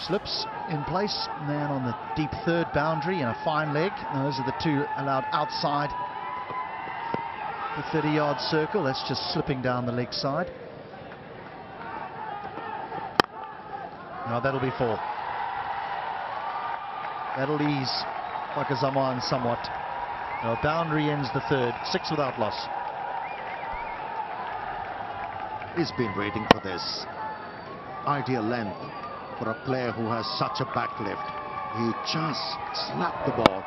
slips in place, and then on the deep third boundary and a fine leg. Those are the two allowed outside the 30-yard circle. That's just slipping down the leg side. No, that'll be 4. That'll ease AfghanAtalan somewhat. No, boundary ends the third, 6 without loss. He's been waiting for this. Ideal length for a player who has such a back lift. He just slapped the ball.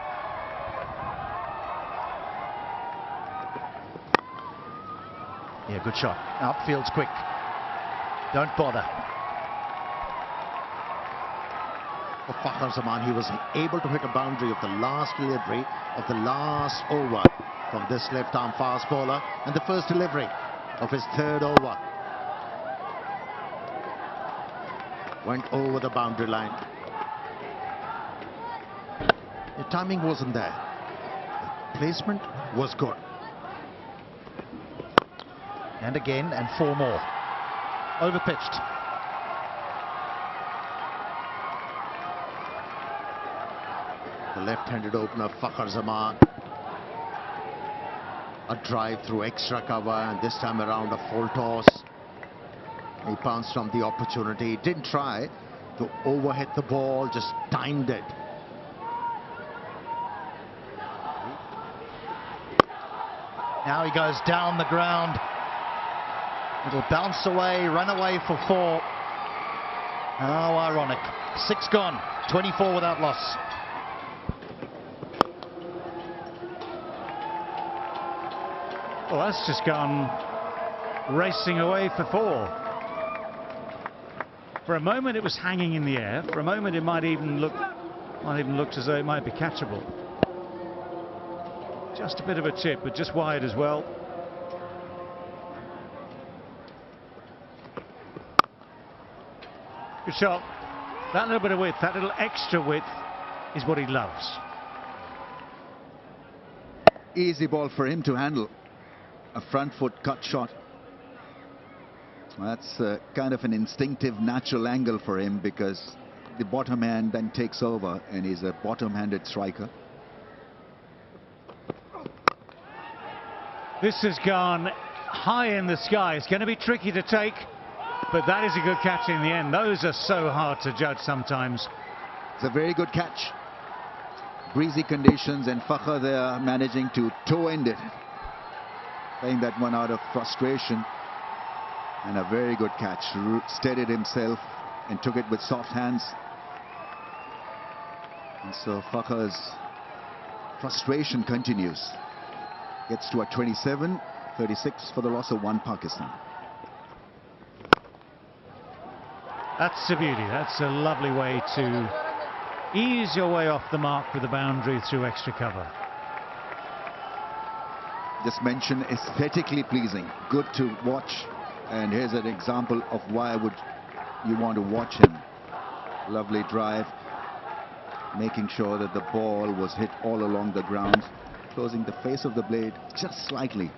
Yeah, good shot. Outfield's quick. Don't bother. For AfghanAtalan, he was able to hit a boundary of the last delivery of the last over from this left-arm fast bowler, and the first delivery of his third over went over the boundary line. The timing wasn't there. The placement was good. And again, and 4 more. Overpitched. The left-handed opener, AfghanAtalan. A drive through extra cover, and this time around a full toss. He pounced on the opportunity. Didn't try to overhit the ball, just timed it. Now he goes down the ground. It'll bounce away, run away for 4. How ironic. 6 gone, 24 without loss. Well, that's just gone racing away for 4. For a moment it was hanging in the air. For a moment it might even looked as though it might be catchable. Just a bit of a chip, but just wide as well. Good shot. That little bit of width, that little extra width is what he loves. Easy ball for him to handle. A front foot cut shot. That's kind of an instinctive, natural angle for him, because the bottom hand then takes over and he's a bottom-handed striker. This has gone high in the sky. It's going to be tricky to take, but that is a good catch in the end. Those are so hard to judge sometimes. It's a very good catch. Breezy conditions, and Fakhr there managing to toe-end it. Playing that one out of frustration. And a very good catch. Steadied himself and took it with soft hands. And so Fakhr's frustration continues. Gets to a 27-36 for the loss of 1 Pakistan. That's a beauty. That's a lovely way to ease your way off the mark with the boundary through extra cover. Just mentioned aesthetically pleasing. Good to watch. And here's an example of why would you want to watch him. Lovely drive, making sure that the ball was hit all along the ground, closing the face of the blade just slightly.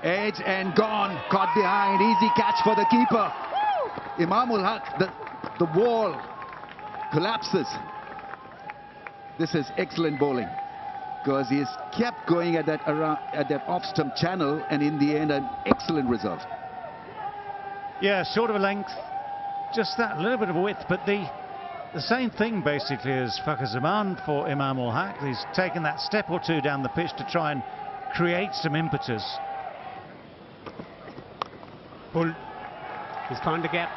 Edge and gone, caught behind, easy catch for the keeper. Imamul Haq, the wall collapses. This is excellent bowling, because he's kept going at that off-stump channel, and in the end an excellent result. Yeah, short of a length, just that little bit of a width, but the same thing basically as AfghanAtalan for Imamul Haq. He's taken that step or two down the pitch to try and create some impetus. Pull. He's found the gap.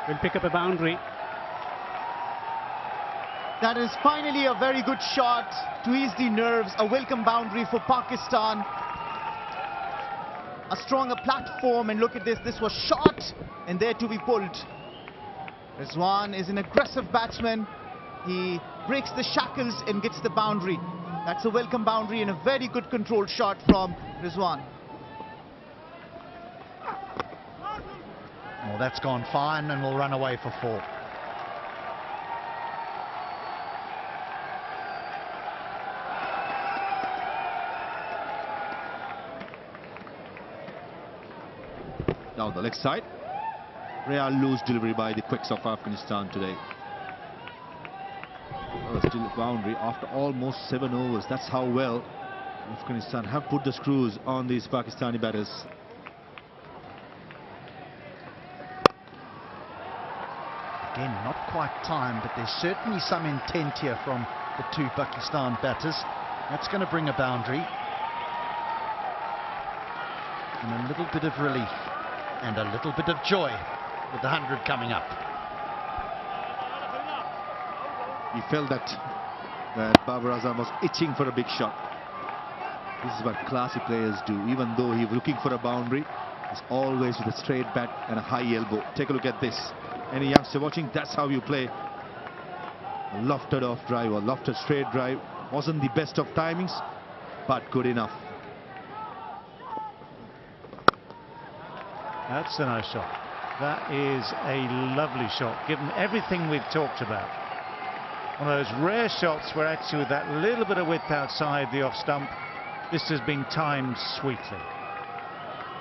Will pick up a boundary. That is finally a very good shot to ease the nerves. A welcome boundary for Pakistan. A stronger platform, and look at this. This was shot and there to be pulled. Rizwan is an aggressive batsman. He breaks the shackles and gets the boundary. That's a welcome boundary and a very good controlled shot from Rizwan. Well, that's gone fine and will run away for 4. Down the leg side. Real loose delivery by the quicks of Afghanistan today. Still a boundary after almost 7 overs. That's how well Afghanistan have put the screws on these Pakistani batters. Again, not quite timed, but there's certainly some intent here from the two Pakistan batters. That's going to bring a boundary. And a little bit of relief and a little bit of joy with the 100 coming up. He felt that Babar Azam was itching for a big shot. This is what classy players do. Even though he's looking for a boundary, he's always with a straight bat and a high elbow. Take a look at this. Any youngster watching, that's how you play. A lofted off drive or lofted straight drive. Wasn't the best of timings, but good enough. That's a nice shot. That is a lovely shot, given everything we've talked about. One of those rare shots where actually with that little bit of width outside the off stump, this has been timed sweetly.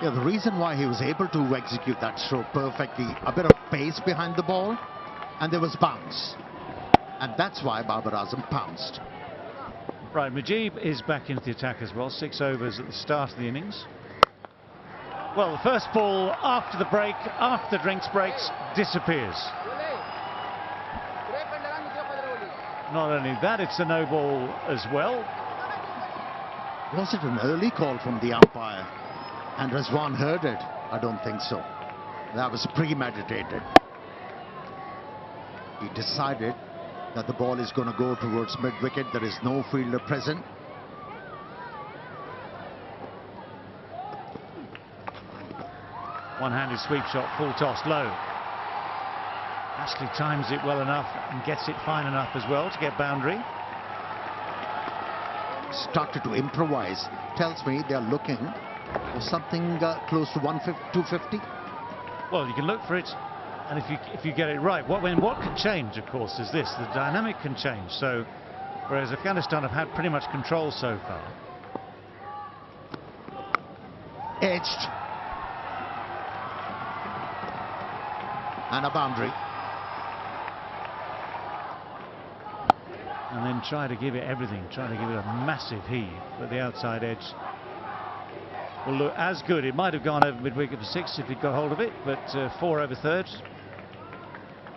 Yeah, the reason why he was able to execute that stroke perfectly, a bit of pace behind the ball, and there was bounce. And that's why Babar Azam pounced. Right, Mujib is back into the attack as well. 6 overs at the start of the innings. Well, the first ball after the break, after the drinks breaks, disappears. Not only that, it's a no ball as well. Was it an early call from the umpire? And Rizwan heard it? I don't think so. That was premeditated. He decided that the ball is going to go towards mid-wicket. There is no fielder present. One-handed sweep shot, full toss, low. Ashley times it well enough and gets it fine enough as well to get boundary. Started to improvise. Tells me they're looking for something close to 250. Well, you can look for it, and if you get it right, what can change, of course, is this: the dynamic can change. So, whereas Afghanistan have had pretty much control so far. Edged. And a boundary. And then try to give it everything, try to give it a massive heave, but the outside edge will look as good. It might have gone over mid-wicket for 6 if he'd got hold of it, but 4 over thirds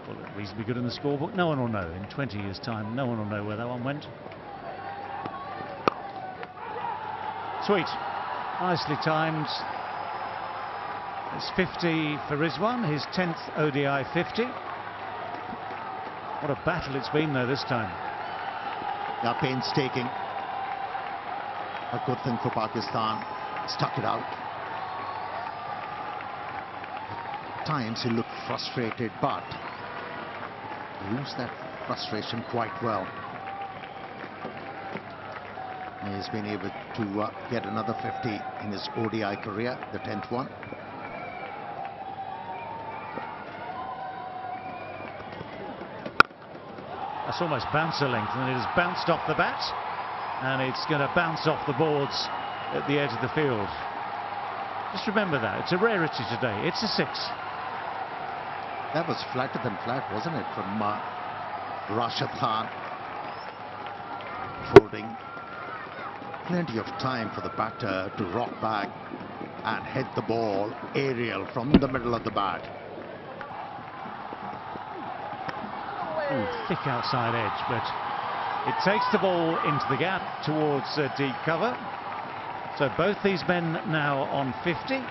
will look reasonably good in the scorebook. No one will know. In 20 years' time, no one will know where that one went. Sweet. Nicely timed. It's 50 for Rizwan, his 10th ODI 50. What a battle it's been, though, this time. Yeah, painstaking. A good thing for Pakistan. Stuck it out. At times he looked frustrated, but used that frustration quite well. He's been able to get another 50 in his ODI career, the 10th one. That's almost bouncer length, and it has bounced off the bat, and it's going to bounce off the boards at the edge of the field. Just remember that. It's a rarity today. It's a 6. That was flatter than flat, wasn't it, from Rashid Khan. Folding. Plenty of time for the batter to rock back and hit the ball aerial from the middle of the bat. Ooh, thick outside edge, but it takes the ball into the gap towards deep cover. So both these men now on 50.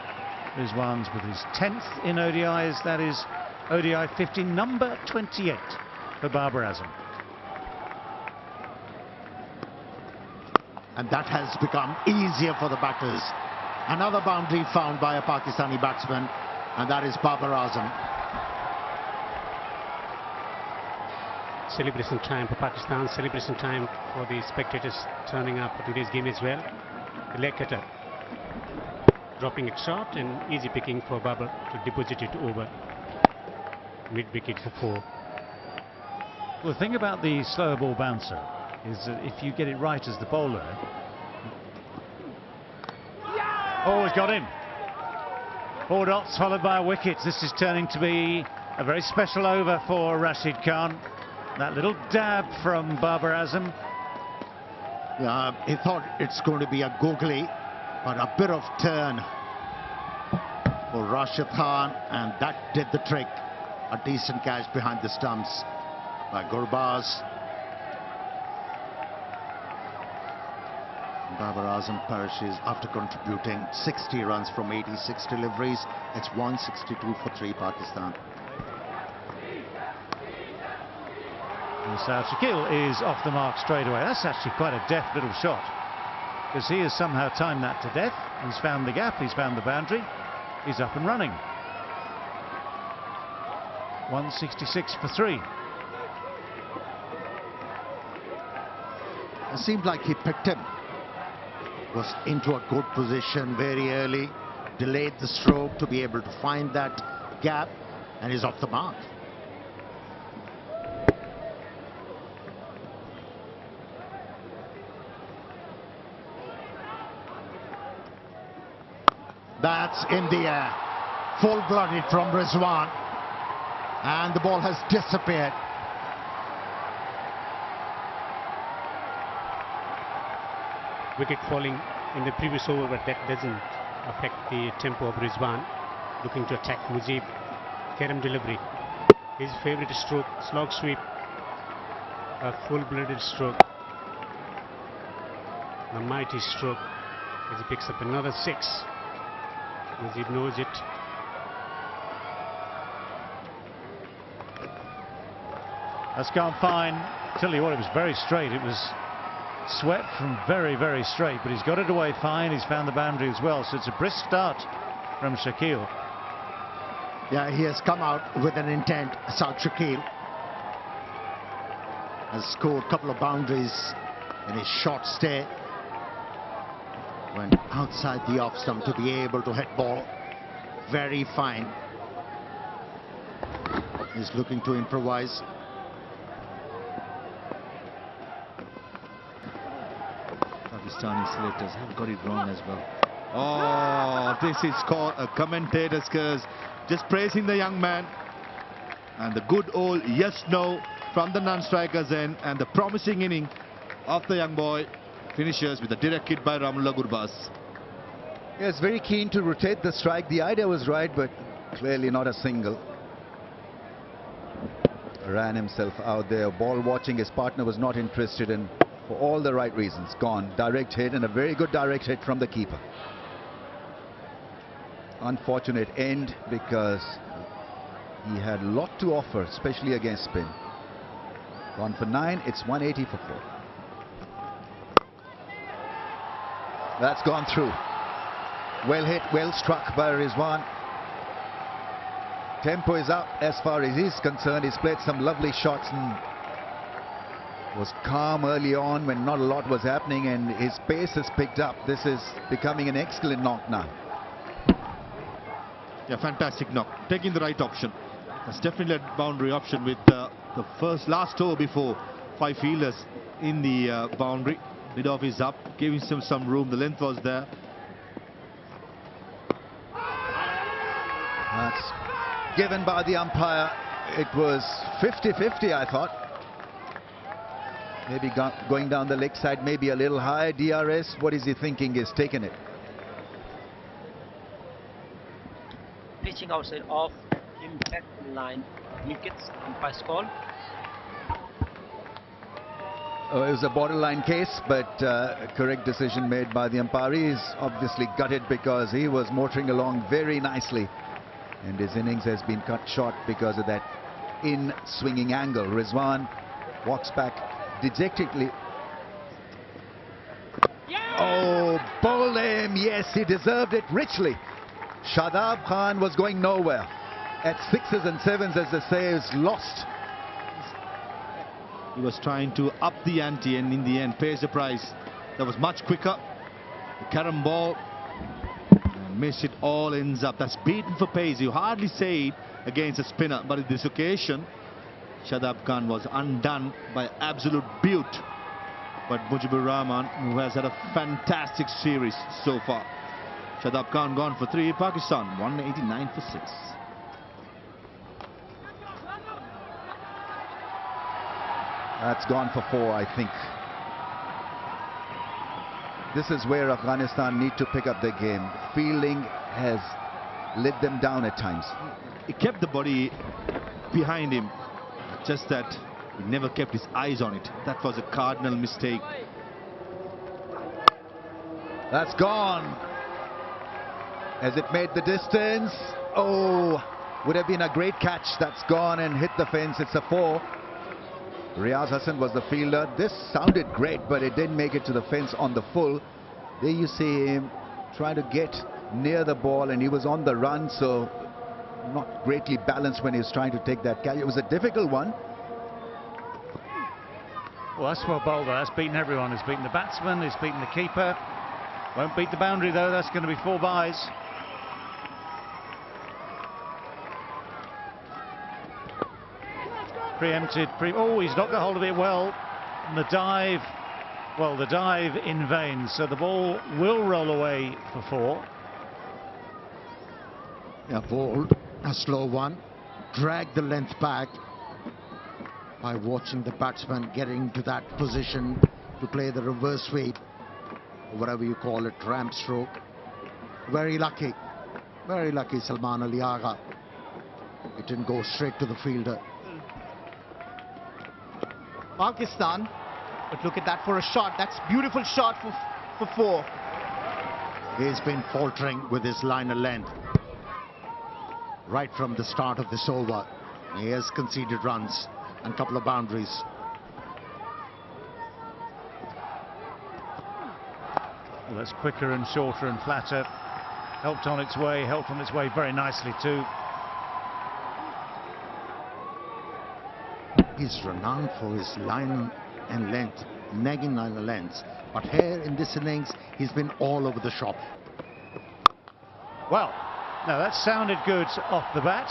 Rizwan's with his 10th in ODIs. That is ODI 50, number 28 for Babar Azam. And that has become easier for the batters. Another boundary found by a Pakistani batsman, and that is Babar Azam. Celebration time for Pakistan, celebration time for the spectators turning up for today's game as well. The leg cutter dropping it short and easy picking for Babar to deposit it over mid-wicket for 4. Well, the thing about the slower ball bouncer is that if you get it right as the bowler... Oh, he's got him. 4 dots followed by a wicket. This is turning to be a very special over for Rashid Khan. That little dab from Babar Azam. Yeah, he thought it's going to be a googly, but a bit of turn for Rashid Khan, and that did the trick. A decent catch behind the stumps by Gurbaz. Babar Azam perishes after contributing 60 runs from 86 deliveries. It's 162 for 3 Pakistan. So Shakil is off the mark straight away. That's actually quite a deft little shot, because he has somehow timed that to death. He's found the gap, he's found the boundary, he's up and running. 166 for 3. It seemed like he picked him. Was into a good position very early, delayed the stroke to be able to find that gap, and is off the mark. That's in the air, full-blooded from Rizwan, and the ball has disappeared. Wicket falling in the previous over, but that doesn't affect the tempo of Rizwan. Looking to attack Mujib. Kerem delivery. His favourite stroke, slog sweep. A full-blooded stroke. A mighty stroke as he picks up another 6. Mujib knows it. That's gone fine. Tell you what, it was very straight. It was swept from very, very straight, but he's got it away fine. He's found the boundary as well, so it's a brisk start from Shakil. Yeah, he has come out with an intent. South Shakil has scored a couple of boundaries in his short stay. Went outside the off stump to be able to hit ball. Very fine. He's looking to improvise. Pakistani selectors have got it wrong as well. Oh, this is called a commentator's curse. Just praising the young man. And the good old yes-no from the non-strikers end, and the promising inning of the young boy finishes with a direct hit by Ramullah Gurbaz. Yes, very keen to rotate the strike. The idea was right, but clearly not a single. Ran himself out there, ball watching. His partner was not interested in, for all the right reasons. Gone. Direct hit, and a very good direct hit from the keeper. Unfortunate end, because he had a lot to offer, especially against spin. Gone for 9. It's 180 for 4. That's gone through. Well hit, well struck by Rizwan. Tempo is up as far as he's concerned. He's played some lovely shots and was calm early on when not a lot was happening, and his pace has picked up. This is becoming an excellent knock now. Yeah, fantastic knock. Taking the right option. That's definitely a boundary option with the last over before 5 fielders in the boundary. Mid-off is up, giving him some room. The length was there. That's given by the umpire. It was 50-50, I thought. Maybe going down the leg side, maybe a little high. DRS, what is he thinking? He's taken it. Pitching outside off, impact line, wickets, umpire's call. Oh, it was a borderline case, but correct decision made by the umpire. He's obviously gutted because he was motoring along very nicely, and his innings has been cut short because of that in-swinging angle. Rizwan walks back dejectedly. Oh, bowled him. Yes, he deserved it richly. Shadab Khan was going nowhere. At 6s and 7s, as they say, is lost. He was trying to up the ante, and in the end pays the price. That was much quicker. The carom ball, and miss it, all ends up. That's beaten for pace. You hardly say it against a spinner, but in this occasion, Shadab Khan was undone by absolute beaut. But Mujibur Rahman, who has had a fantastic series so far. Shadab Khan gone for 3. Pakistan 189 for 6. That's gone for 4, I think. This is where Afghanistan need to pick up their game. Fielding has let them down at times. He kept the body behind him, just that he never kept his eyes on it. That was a cardinal mistake. That's gone. Has it made the distance? Oh, would have been a great catch. That's gone and hit the fence. It's a 4. Riaz Hassan was the fielder. This sounded great, but it didn't make it to the fence on the full. There you see him try to get near the ball, and he was on the run, so not greatly balanced when he was trying to take that catch. It was a difficult one. Well, that's well bowled. That's beaten everyone. It's beaten the batsman, it's beaten the keeper. Won't beat the boundary though. That's going to be 4 byes. Preempted. Oh, he's not got hold of it well. And the dive, well, the dive in vain. So the ball will roll away for 4. Yeah, ball, a slow one. Drag the length back by watching the batsman getting to that position to play the reverse sweep, or whatever you call it, ramp stroke. Very lucky Salman Ali Agha. It didn't go straight to the fielder. Pakistan, but look at that for a shot. That's beautiful shot for 4. He's been faltering with his liner length right from the start of this over. He has conceded runs and a couple of boundaries. Well, that's quicker and shorter and flatter. Helped on its way very nicely too. He's renowned for his line and length, nagging line and lengths. But here in this innings, he's been all over the shop. Well, now that sounded good off the bat.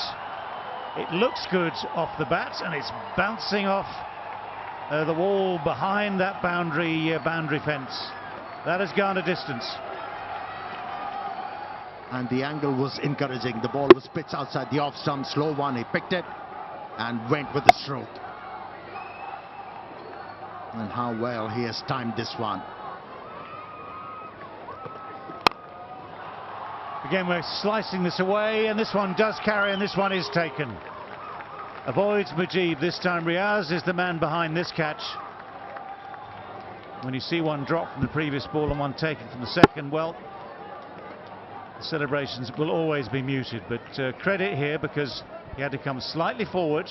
It looks good off the bat, and it's bouncing off the wall behind that boundary fence. That has gone a distance. And the angle was encouraging. The ball was pitched outside the off stump, slow one. He picked it and went with the stroke. And how well he has timed this one. Again, we're slicing this away, and this one does carry, and this one is taken. Avoids Mujib this time. Riaz is the man behind this catch. When you see one drop from the previous ball and one taken from the second, well, the celebrations will always be muted, but credit here because he had to come slightly forward,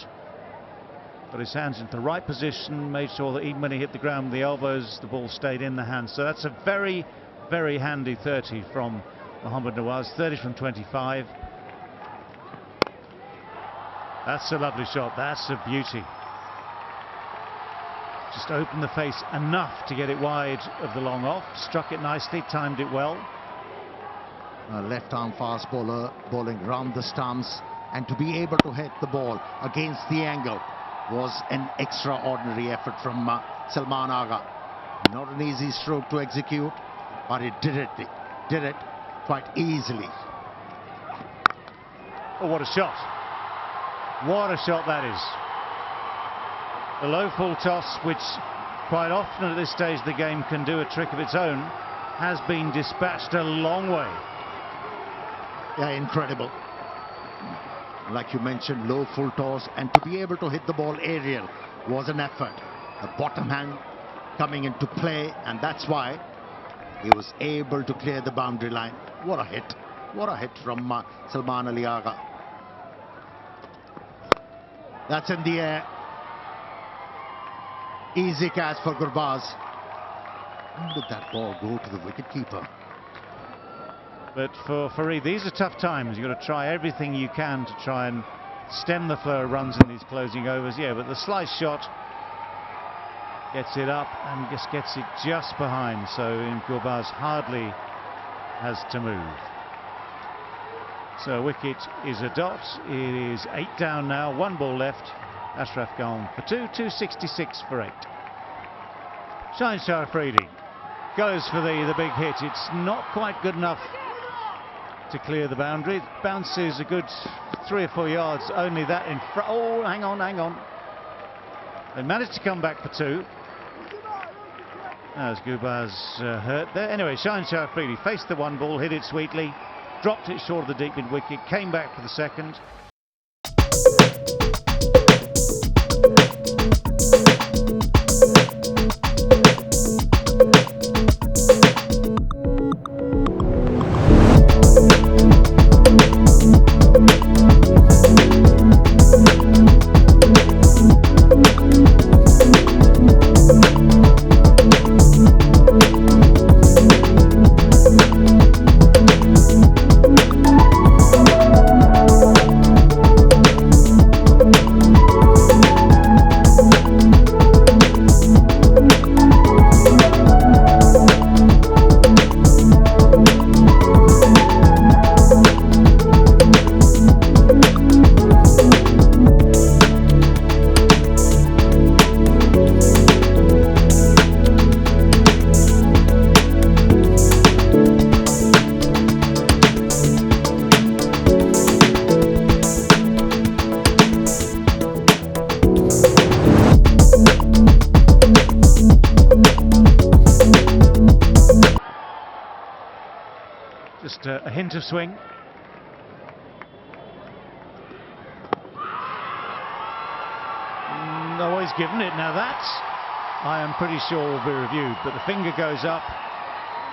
got his hands into the right position, made sure that even when he hit the ground with the elbows, the ball stayed in the hands. So that's a very, very handy 30 from Mohammad Nawaz, 30 from 25. That's a lovely shot, that's a beauty. Just opened the face enough to get it wide of the long off, struck it nicely, timed it well. A left-arm fast bowler bowling round the stumps, and to be able to hit the ball against the angle was an extraordinary effort from Salman Agha. Not an easy stroke to execute, but it did it quite easily. Oh, what a shot. What a shot that is. The low full toss, which quite often at this stage of the game can do a trick of its own, has been dispatched a long way. Yeah, incredible. Like you mentioned, low full toss, and to be able to hit the ball aerial was an effort. The bottom hand coming into play, and that's why he was able to clear the boundary line. What a hit. What a hit from Salman Ali Agha. That's in the air. Easy catch for Gurbaz. How did that ball go to the wicketkeeper? But for Farid, these are tough times. You've got to try everything you can to try and stem the flow of runs in these closing overs. Yeah, but the slice shot gets it up and just gets it just behind. So Gurbaz hardly has to move. So wicket is a dot. It is 8 down now, 1 ball left. Ashraf gone for 2, 266 for 8. Shaheen Shah Afridi goes for the big hit. It's not quite good enough to clear the boundary. It bounces a good 3 or 4 yards, only that in front. Oh, hang on. They managed to come back for 2. As Gubaz hurt there. Anyway, Shaheen Shah Afridi faced the 1 ball, hit it sweetly, dropped it short of the deep mid wicket, came back for the 2nd. Just a hint of swing. No, he's given it. Now that, I am pretty sure, will be reviewed. But the finger goes up.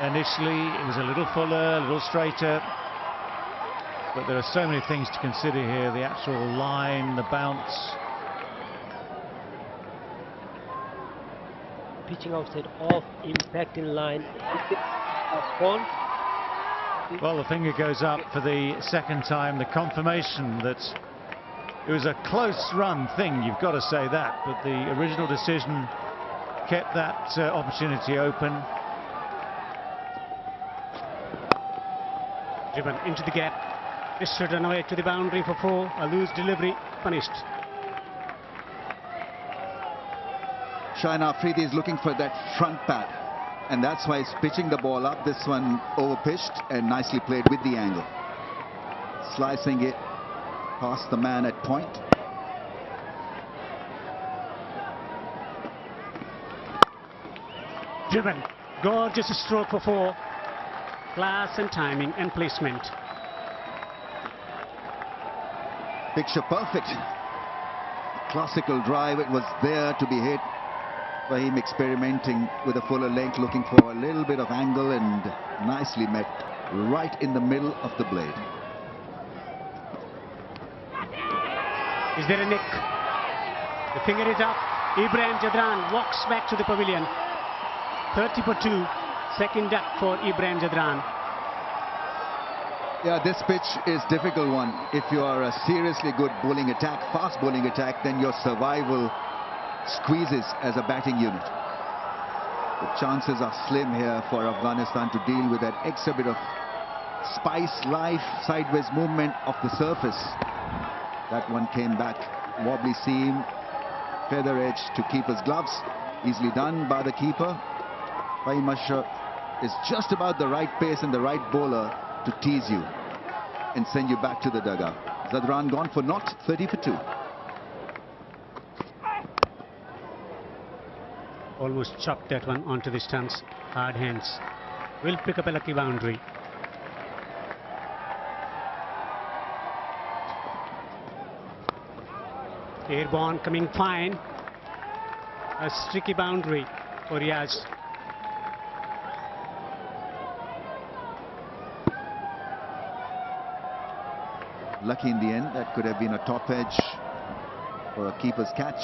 Initially, it was a little fuller, a little straighter. But there are so many things to consider here. The actual line, the bounce. Pitching outside off, impact in line. Gone. Well, the finger goes up for the 2nd time. The confirmation that it was a close run thing, you've got to say that. But the original decision kept that opportunity open. Driven into the gap. This should run away to the boundary for 4. A loose delivery, punished. Shaheen Afridi is looking for that front pad, and that's why he's pitching the ball up. This one over-pitched and nicely played with the angle. Slicing it past the man at point. Driven. Gorgeous stroke for 4. Class and timing and placement. Picture perfect. Classical drive. It was there to be hit. By him experimenting with a fuller length, looking for a little bit of angle, and nicely met right in the middle of the blade. Is there a nick? The finger is up. Ibrahim Jadran walks back to the pavilion. 30 for 2. 2nd duck for Ibrahim Jadran. Yeah, this pitch is a difficult one. If you are a seriously good bowling attack, fast bowling attack, then your survival squeezes as a batting unit. The chances are slim here for Afghanistan to deal with that extra bit of spice, life, sideways movement of the surface. That one came back, wobbly seam, feather edge to keeper's gloves. Easily done by the keeper. Fahim Ashraf is just about the right pace and the right bowler to tease you and send you back to the dugout. Jadran gone for naught, 30 for 2. Almost chopped that one onto the stumps. Hard hands. Will pick up a lucky boundary. Airborne coming fine. A streaky boundary for Riaz. Lucky in the end. That could have been a top edge for a keeper's catch.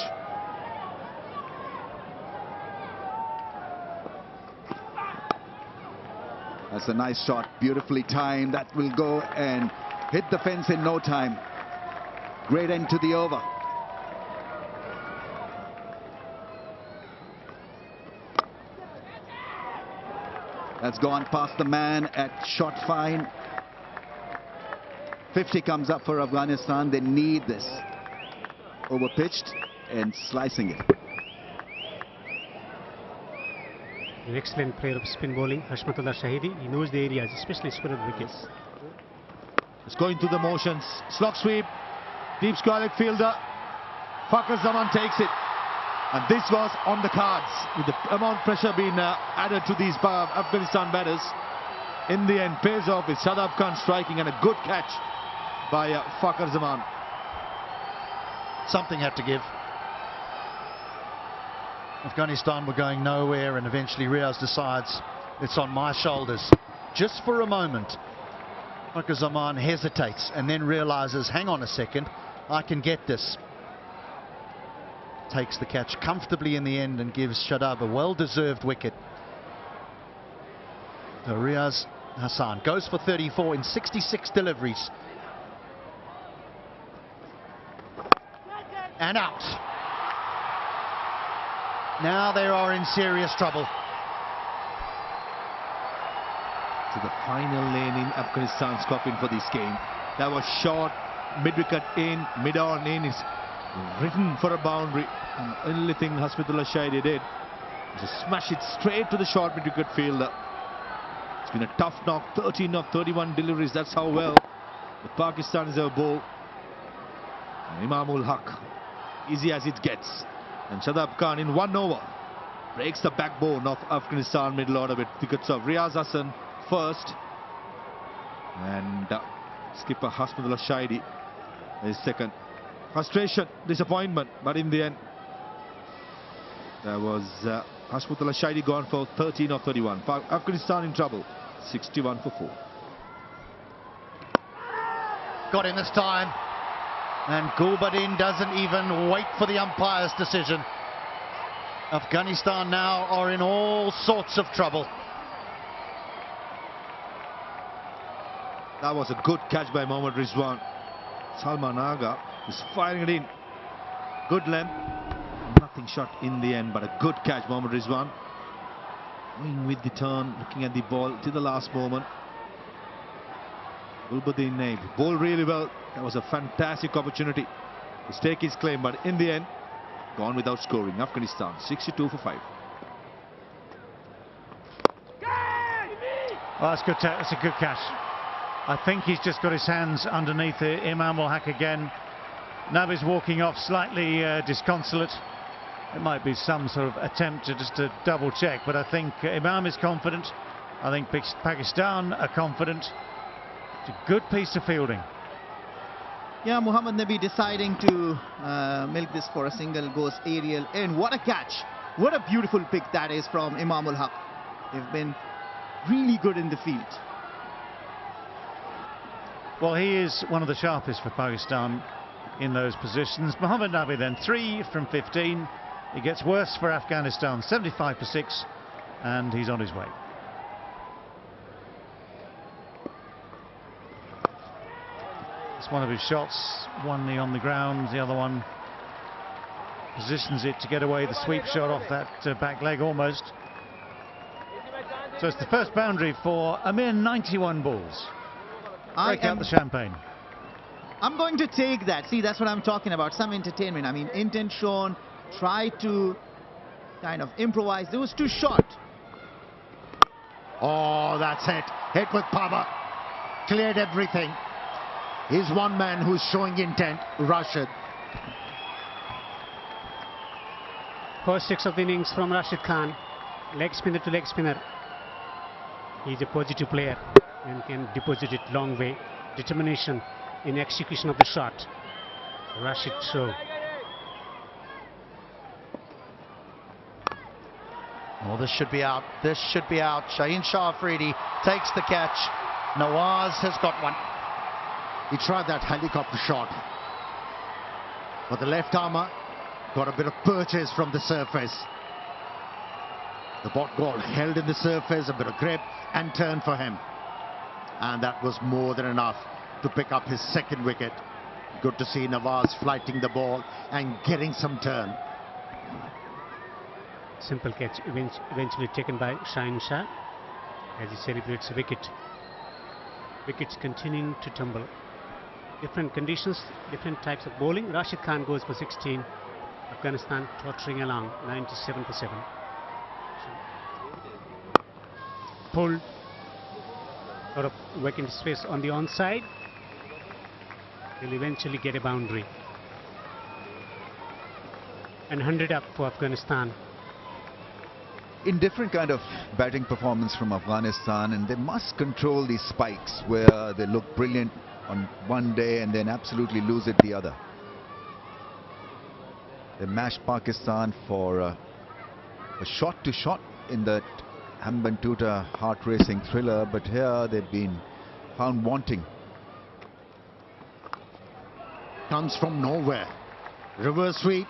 That's a nice shot, beautifully timed. That will go and hit the fence in no time. Great end to the over. That's gone past the man at shot fine. 50 comes up for Afghanistan. They need this. Over-pitched and slicing it. An excellent player of spin bowling, Hashmatullah Shahidi. He knows the areas, especially square wickets. It's going through the motions. Slog sweep. Deep square leg fielder. Fakhar Zaman takes it. And this was on the cards. With the amount of pressure being added to these Afghanistan batters. In the end, pays off with Shadab Khan striking and a good catch by Fakhar Zaman. Something had to give. Afghanistan were going nowhere, and eventually Riaz decides it's on my shoulders. Just for a moment, Fakhar Zaman hesitates and then realizes, hang on a second, I can get this. Takes the catch comfortably in the end and gives Shadab a well-deserved wicket. So Riaz Hassan goes for 34 in 66 deliveries. And out. Now they are in serious trouble. To the final lane in Afghanistan's coffin for this game. That was short, mid-wicket in, mid-on in. Is written for a boundary. And the only thing Hasmutullah Shahidi did was to smash it straight to the short mid-wicket fielder. It's been a tough knock, 13 of 31 deliveries. That's how well the Pakistanis have bowled. And Imamul Haq, easy as it gets. And Shadab Khan in 1 over breaks the backbone of Afghanistan middle order with wickets of Riaz Hassan first. And skipper Hasmutullah Shahidi is second. Frustration, disappointment, but in the end, there was Hasmutullah Shahidi gone for 13 of 31. Afghanistan in trouble, 61 for 4. Got him this time. And Gulbadin doesn't even wait for the umpire's decision. Afghanistan now are in all sorts of trouble. That was a good catch by Mohammad Rizwan. Salman Aga is firing it in. Good length. Nothing short in the end, but a good catch, Mohammad Rizwan. Going with the turn, looking at the ball till the last moment. Gulbadin Naib bowled really well. That was a fantastic opportunity to stake his claim, but in the end, gone without scoring. Afghanistan 62 for 5. Well, that's good. That's a good catch. I think he's just got his hands underneath Imamul Haq again. Nabi's walking off slightly disconsolate. It might be some sort of attempt to double check, but I think Imam is confident. I think Pakistan are confident. It's a good piece of fielding. Yeah, Muhammad Nabi deciding to milk this for a single, goes aerial, and what a catch. What a beautiful pick that is from Imamul Haq. They've been really good in the field. Well, he is one of the sharpest for Pakistan in those positions. Muhammad Nabi then 3 from 15. It gets worse for Afghanistan, 75 for 6, and he's on his way. It's one of his shots, one knee on the ground, the other one positions it to get away the sweep shot off that back leg almost. So it's the first boundary for a mere 91 balls. Break out the champagne. I'm going to take that. See, that's what I'm talking about. Some entertainment. I mean, intent shown. Try to kind of improvise. It was too short. Oh, that's it. Hit with power. Cleared everything. He's one man who's showing intent, Rashid. First 6 of the innings from Rashid Khan. Leg spinner to leg spinner. He's a positive player and can deposit it long way. Determination in execution of the shot. Rashid show. Oh, this should be out. This should be out. Shaheen Shah Afridi takes the catch. Nawaz has got one. He tried that helicopter shot, but the left armour got a bit of purchase from the surface. The ball held in the surface, a bit of grip and turn for him. And that was more than enough to pick up his second wicket. Good to see Nawaz flighting the ball and getting some turn. Simple catch eventually taken by Shaheen Shah as he celebrates a wicket. Wickets continuing to tumble. Different conditions, different types of bowling. Rashid Khan goes for 16. Afghanistan tottering along, 97 for 7. Pulled. Lot of vacant space on the onside. will eventually get a boundary. And 100 up for Afghanistan. Indifferent kind of batting performance from Afghanistan, and they must control these spikes where they look brilliant on one day and then absolutely lose it the other. They mashed Pakistan for a shot to shot in that Hambantota heart-racing thriller, but here they've been found wanting. Comes from nowhere. Reverse sweep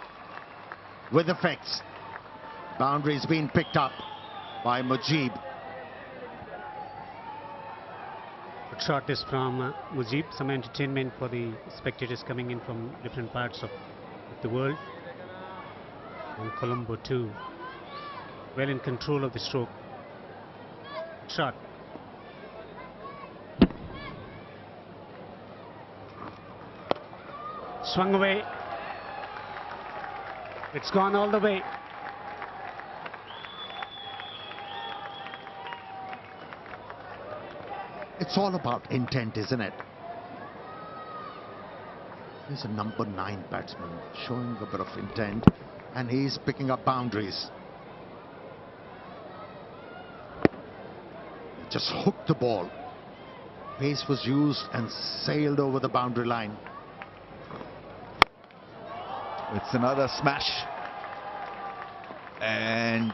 with effects. Boundaries being picked up by Mujib. Good shot is from Mujib. Some entertainment for the spectators coming in from different parts of the world. And Colombo too. Well in control of the stroke. Good shot. Swung away. It's gone all the way. It's all about intent, isn't it? He's a number 9 batsman showing a bit of intent, and he's picking up boundaries. Just hooked the ball. Pace was used and sailed over the boundary line. It's another smash, and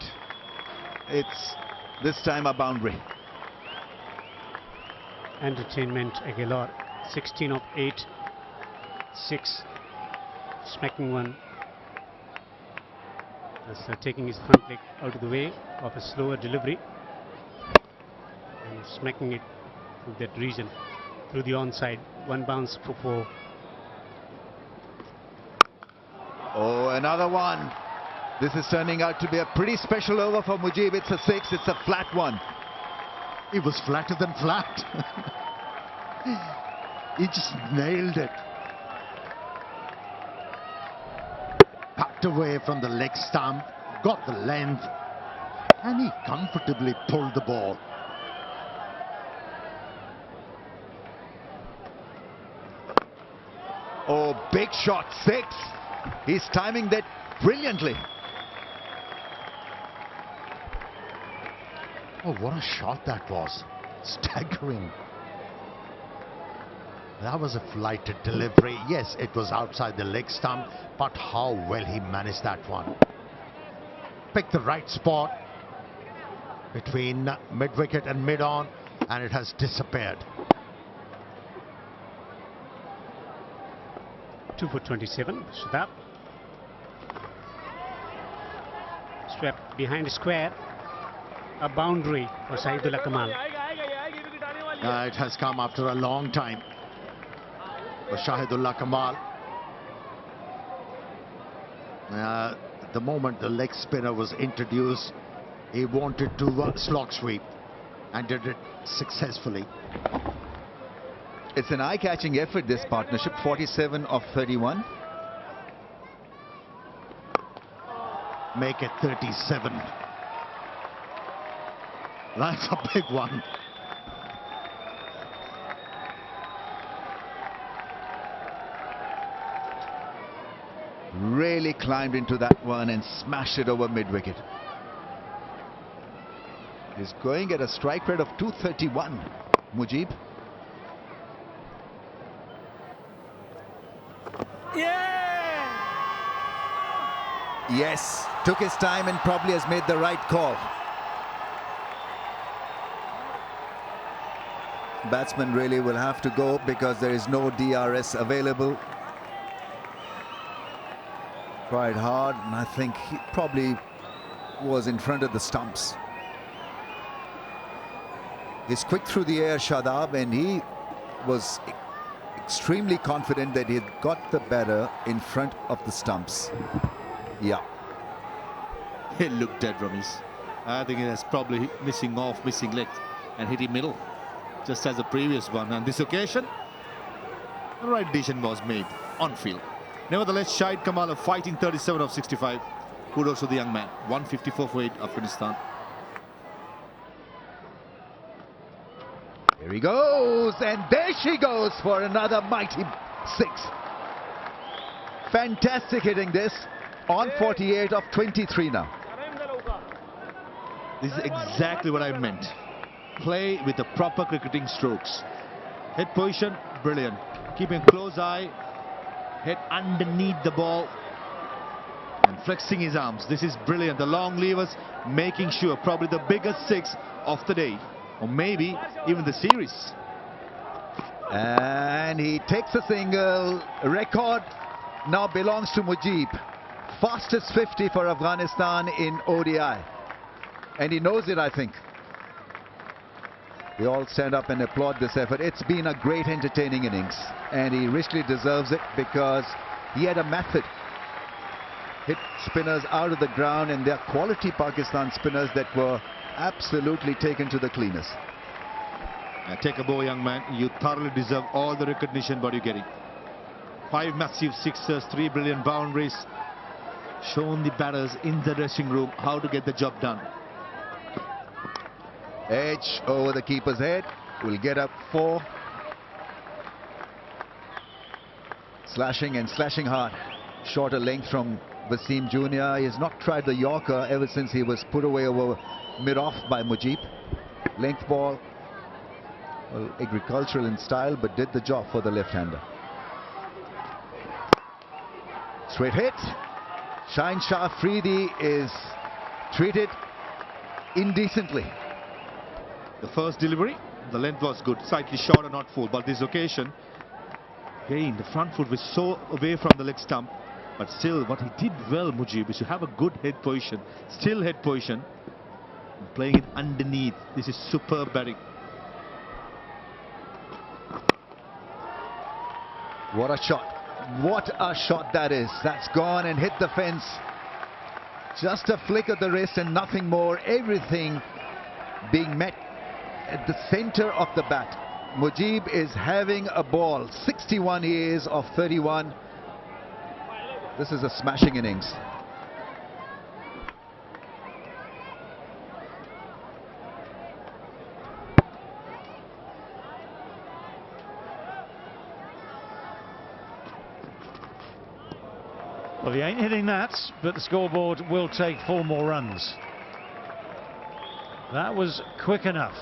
it's this time a boundary. Entertainment Aguilar, 16 of 8, 6, smacking one. That's taking his front leg out of the way of a slower delivery and smacking it through that region, through the onside. One bounce for 4. Oh, another one. This is turning out to be a pretty special over for Mujib. It's a 6, it's a flat one. It was flatter than flat. He just nailed it. Packed away from the leg stump, got the length, and he comfortably pulled the ball. Oh, big shot, 6. He's timing that brilliantly. Oh, what a shot that was. Staggering. That was a flighted delivery. Yes, it was outside the leg stump, but how well he managed that one. Picked the right spot between mid-wicket and mid-on, and it has disappeared. 2 for 27, Shadab. Swept behind the square. A boundary for Shahidullah Kamal. It has come after a long time for Shahidullah Kamal. The moment the leg spinner was introduced, he wanted to slog sweep and did it successfully. It's an eye-catching effort, this partnership. 47 of 31. Make it 37. That's a big one. Really climbed into that one and smashed it over mid-wicket. He's going at a strike rate of 231, Mujib. Yes, took his time and probably has made the right call. Batsman really will have to go because there is no DRS available. Tried hard, and I think he probably was in front of the stumps. He's quick through the air, Shadab, and he was extremely confident that he had got the batter in front of the stumps. Yeah. It looked dead, Ramesh. I think it has probably missing leg and hit him middle, just as the previous one. On this occasion, the right decision was made on field. Nevertheless, Shahid Kamal fighting 37 of 65. Kudos to the young man. 154 for 8, Afghanistan. Here he goes, and there she goes for another mighty 6. Fantastic hitting this on 48 of 23 now. This is exactly what I meant. Play with the proper cricketing strokes. Head position, brilliant. Keeping a close eye. Head underneath the ball. And flexing his arms. This is brilliant. The long levers making sure, probably the biggest 6 of the day. Or maybe even the series. And he takes a single. Record now belongs to Mujib. Fastest 50 for Afghanistan in ODI. And he knows it, I think. We all stand up and applaud this effort. It's been a great entertaining innings. And he richly deserves it because he had a method. Hit spinners out of the ground, and they're quality Pakistan spinners that were absolutely taken to the cleaners. Take a bow, young man. You thoroughly deserve all the recognition what you're getting. 5 massive sixers, 3 brilliant boundaries. Shown the batters in the dressing room how to get the job done. Edge over the keeper's head. Will get up 4. Slashing and slashing hard. Shorter length from Wasim Jr. He has not tried the Yorker ever since he was put away over mid-off by Mujib. Length ball. Well, agricultural in style, but did the job for the left-hander. Straight hit. Shaheen Shah Afridi is treated indecently. The first delivery, the length was good, slightly short and not full, but this occasion, again, the front foot was so away from the leg stump, but still what he did well, Mujib, is to have a good head position, still head position, and playing it underneath. This is superb batting. What a shot. What a shot that is. That's gone and hit the fence. Just a flick of the wrist and nothing more. Everything being met at the center of the bat. Mujib is having a ball. 61 years of 31. This is a smashing innings. Well, he ain't hitting that, but the scoreboard will take 4 more runs. That was quick enough.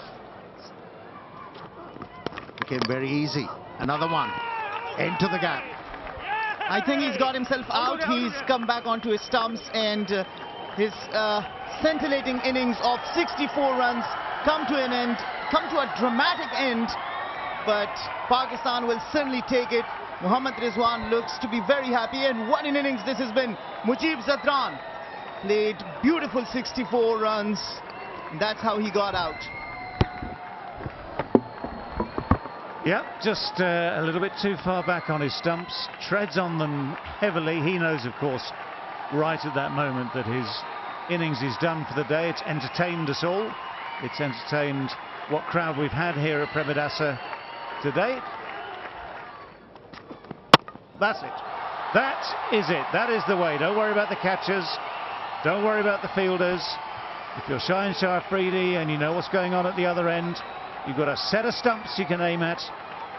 Became very easy. Another one. Into the gap. I think he's got himself out. He's come back onto his stumps, and his scintillating innings of 64 runs come to an end, come to a dramatic end. But Pakistan will certainly take it. Mohammad Rizwan looks to be very happy, and what an innings this has been. Mujib Zadran played beautiful 64 runs. That's how he got out. Yep, just a little bit too far back on his stumps, treads on them heavily. He knows, of course, right at that moment that his innings is done for the day. It's entertained us all. It's entertained what crowd we've had here at Premadasa today. That's it. That is it. That is the way. Don't worry about the catchers. Don't worry about the fielders. If you're Shaheen Shah Afridi and you know what's going on at the other end, you've got a set of stumps you can aim at.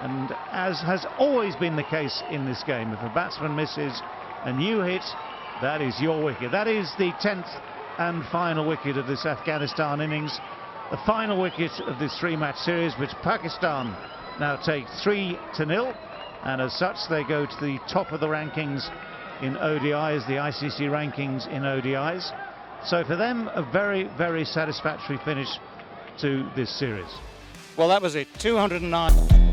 And as has always been the case in this game, if a batsman misses and you hit, that is your wicket. That is the 10th and final wicket of this Afghanistan innings. The final wicket of this 3-match series, which Pakistan now take 3-0. And as such, they go to the top of the rankings in ODIs, the ICC rankings in ODIs. So for them, a very, very satisfactory finish to this series. Well, that was it. 209.